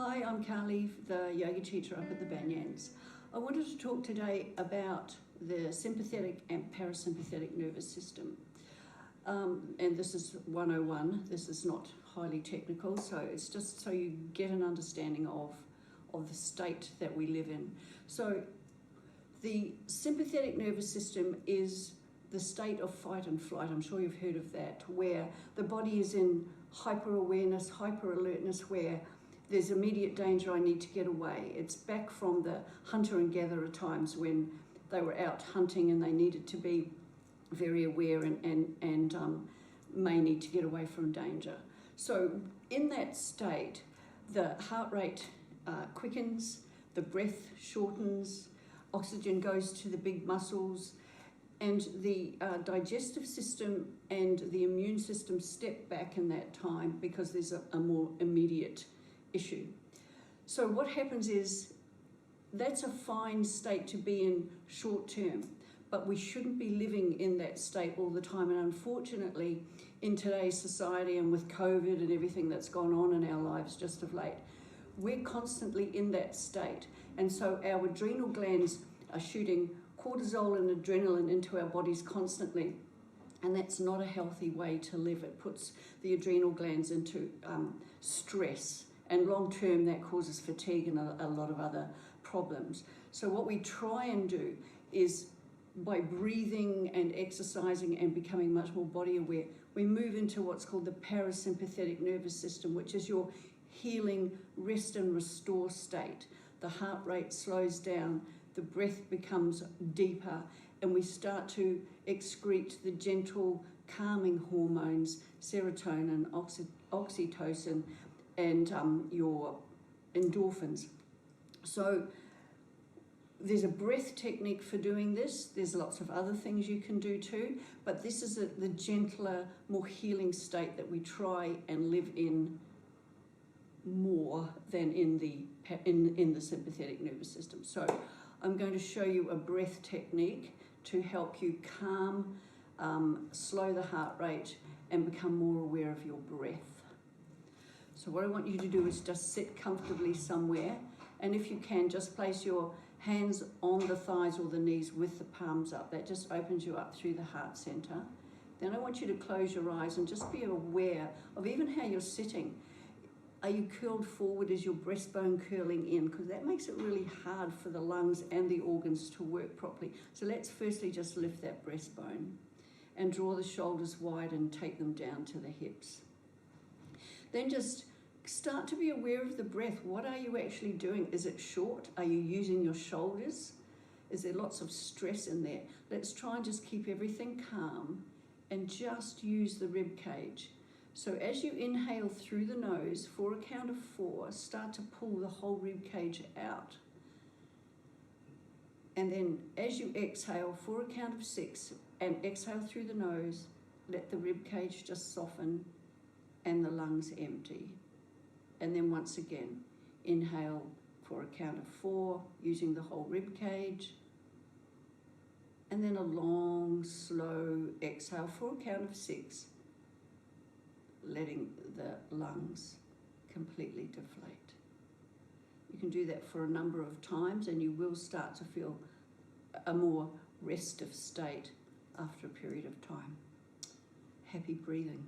Hi, I'm Carli, the yoga teacher up at the Banyans. I wanted to talk today about the sympathetic and parasympathetic nervous system. And this is 101, this is not highly technical, so it's just so you get an understanding of the state that we live in. So the sympathetic nervous system is the state of fight and flight. I'm sure you've heard of that, where the body is in hyper-awareness, hyper-alertness, where there's immediate danger, I need to get away. It's back from the hunter and gatherer times when they were out hunting and they needed to be very aware and may need to get away from danger. So in that state, the heart rate quickens, the breath shortens, oxygen goes to the big muscles, and the digestive system and the immune system step back in that time because there's a more immediate issue. So what happens is that's a fine state to be in short term, but we shouldn't be living in that state all the time. And unfortunately, in today's society and with COVID and everything that's gone on in our lives just of late, we're constantly in that state. And so our adrenal glands are shooting cortisol and adrenaline into our bodies constantly. And that's not a healthy way to live. It puts the adrenal glands into stress. And long term, that causes fatigue and a lot of other problems. So what we try and do is, by breathing and exercising and becoming much more body aware, we move into what's called the parasympathetic nervous system, which is your healing, rest and restore state. The heart rate slows down, the breath becomes deeper, and we start to excrete the gentle, calming hormones, serotonin, oxytocin, and your endorphins. So there's a breath technique for doing this. There's lots of other things you can do too, but this is the gentler, more healing state that we try and live in more than in the sympathetic nervous system. So I'm going to show you a breath technique to help you calm, slow the heart rate, and become more aware of your breath. So what I want you to do is just sit comfortably somewhere, and if you can, just place your hands on the thighs or the knees with the palms up. That just opens you up through the heart center. Then I want you to close your eyes and just be aware of even how you're sitting. Are you curled forward? Is your breastbone curling in? Because that makes it really hard for the lungs and the organs to work properly. So let's firstly just lift that breastbone and draw the shoulders wide and take them down to the hips. Then just start to be aware of the breath. What are you actually doing? Is it short? Are you using your shoulders? Is there lots of stress in there? Let's try and just keep everything calm and just use the rib cage. So as you inhale through the nose, for a count of 4, start to pull the whole rib cage out. And then as you exhale, for a count of 6, and exhale through the nose, let the rib cage just soften and the lungs empty. And then once again, inhale for a count of 4, using the whole rib cage. And then a long, slow exhale for a count of 6, letting the lungs completely deflate. You can do that for a number of times and you will start to feel a more restive state after a period of time. Happy breathing.